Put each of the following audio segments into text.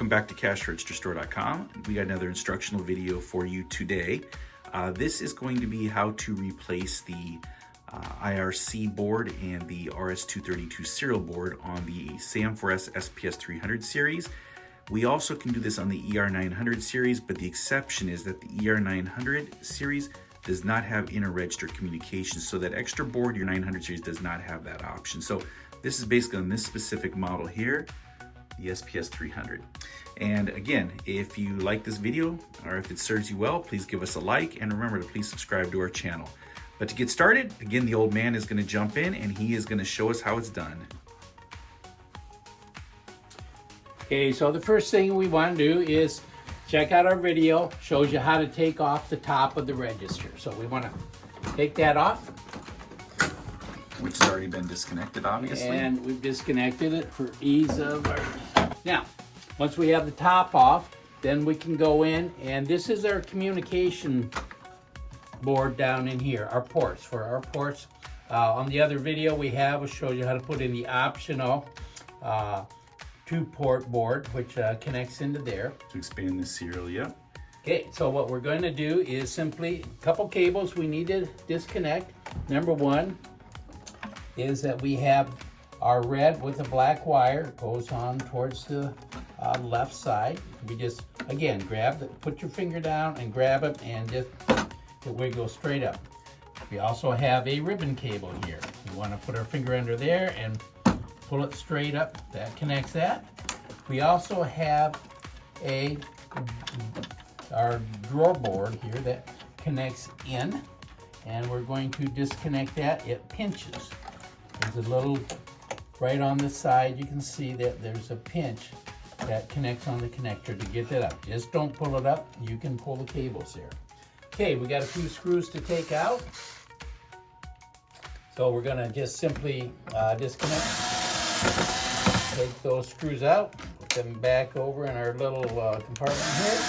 Welcome back to CashRegisterStore.com. We got another instructional video for you today. This is going to be how to replace the IRC board and the RS-232 serial board on the Sam4s SPS-300 series. We also can do this on the ER-900 series, but the exception is that the ER-900 series does not have inter-register communication, so that extra board, your 900 series, does not have that option. So this is basically on this specific model here, the SPS-300. And again, if you like this video or if it serves you well, please give us a like, and remember to please subscribe to our channel. But to get started, again, the old man is going to jump in and he is going to show us how it's done. Okay, so the first thing we want to do is check out our video. Shows you how to take off the top of the register. So we want to take that off. Which has already been disconnected, obviously. And we've disconnected it for ease of our... Now, once we have the top off, then we can go in, and this is our communication board down in here, our ports, for our ports. On the other video we have, we'll show you how to put in the optional 2-port board, which connects into there. To expand the serial, yeah. Okay, so what we're going to do is simply a couple cables we need to disconnect. Number one is that we have our red with a black wire, goes on towards the left side. We just, again, put your finger down and grab it, and just it will go straight up. We also have a ribbon cable here. We want to put our finger under there and pull it straight up. That connects that. We also have our drawer board here that connects in, and we're going to disconnect that. It pinches. There's a little, right on the side, you can see that there's a pinch that connects on the connector to get that up. Just don't pull it up. You can pull the cables there. Okay, we got a few screws to take out. So we're gonna just simply disconnect. Take those screws out, put them back over in our little compartment here.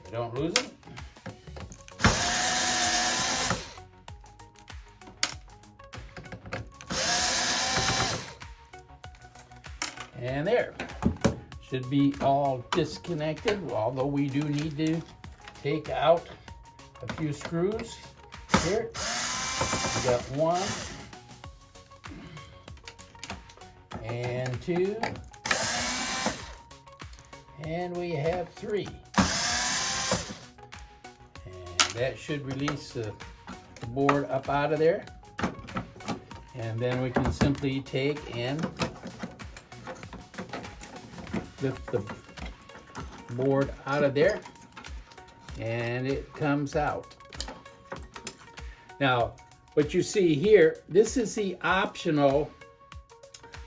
So don't lose them. And there, should be all disconnected, although we do need to take out a few screws here. We got 1 and 2, and we have 3. And that should release the board up out of there. And then we can simply take and lift the board out of there, and it comes out. Now, what you see here, this is the optional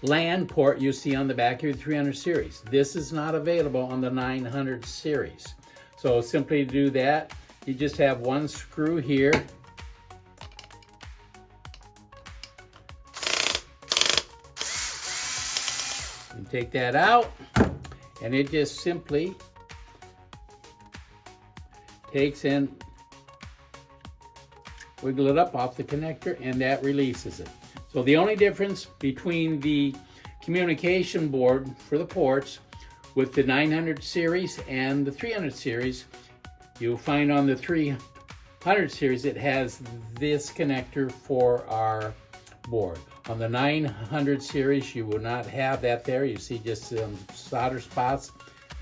LAN port you see on the back of your 300 series. This is not available on the 900 series. So simply to do that, you just have 1 screw here. You take that out, and it just simply takes and wiggle it up off the connector, and that releases it. So the only difference between the communication board for the ports with the 900 series and the 300 series, you'll find on the 300 series it has this connector for our board. On the 900 series, you will not have that there. You see just some solder spots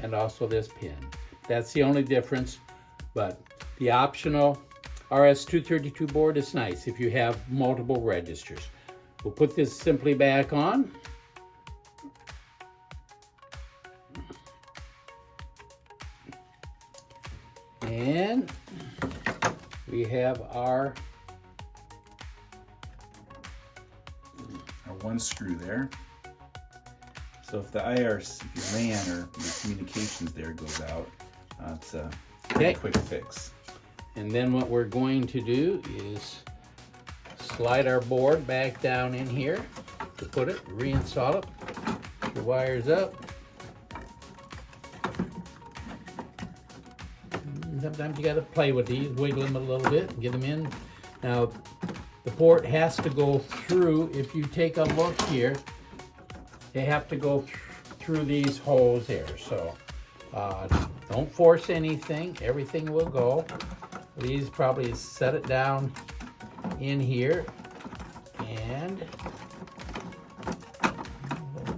and also this pin. That's the only difference, but the optional RS-232 board is nice if you have multiple registers. We'll put this simply back on. And we have our 1 screw there. So if the IRC, if your LAN or your communications there goes out, it's a quick fix. And then what we're going to do is slide our board back down in here to put it, reinstall it. Put your wires up. Sometimes you got to play with these, wiggle them a little bit, and get them in. Now, the port has to go through, if you take a look here, they have to go through these holes here. So don't force anything. Everything will go. These probably set it down in here, and it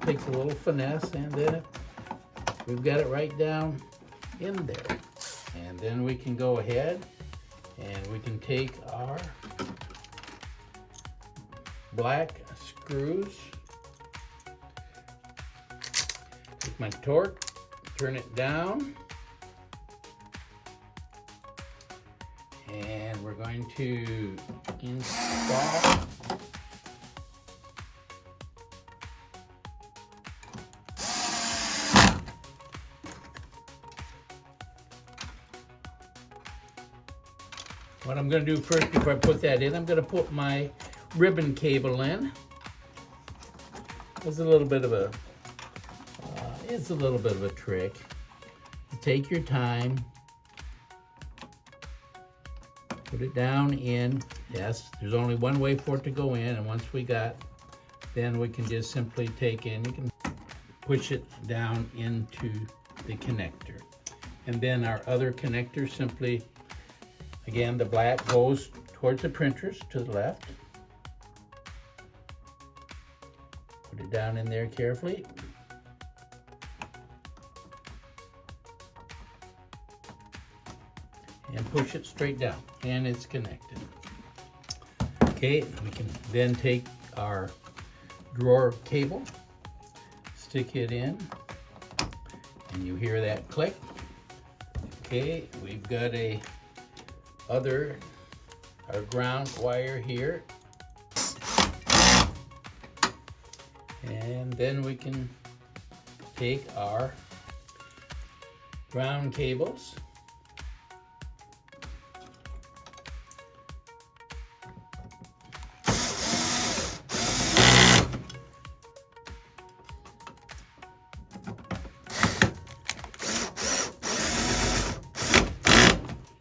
takes a little finesse, and then we've got it right down in there. And then we can go ahead and we can take our black screws, take my torque, turn it down, and we're going to install what I'm going to do first before I put that in. I'm going to put my ribbon cable in. It's a little bit of a trick. Take your time. Put it down in. Yes, there's only one way for it to go in, and once we got, then we can just simply take in. You can push it down into the connector, and then our other connector simply, again, the black goes towards the printers to the left. Put it down in there carefully. And push it straight down, and it's connected. Okay, we can then take our drawer cable, stick it in, and you hear that click. Okay, we've got our ground wire here, and then we can take our ground cables,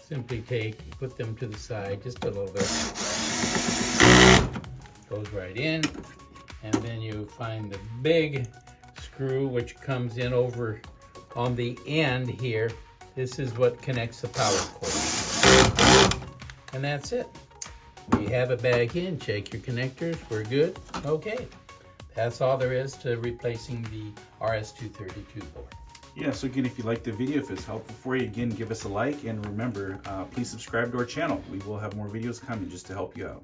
simply put them to the side just a little bit. Goes right in, and then you find the big screw which comes in over on the end here. This is what connects the power cord. And that's it. We have it back in. Check your connectors. We're good. Okay. That's all there is to replacing the RS-232 board. Yeah, so again, if you like the video, if it's helpful for you, again, give us a like, and remember, please subscribe to our channel. We will have more videos coming just to help you out.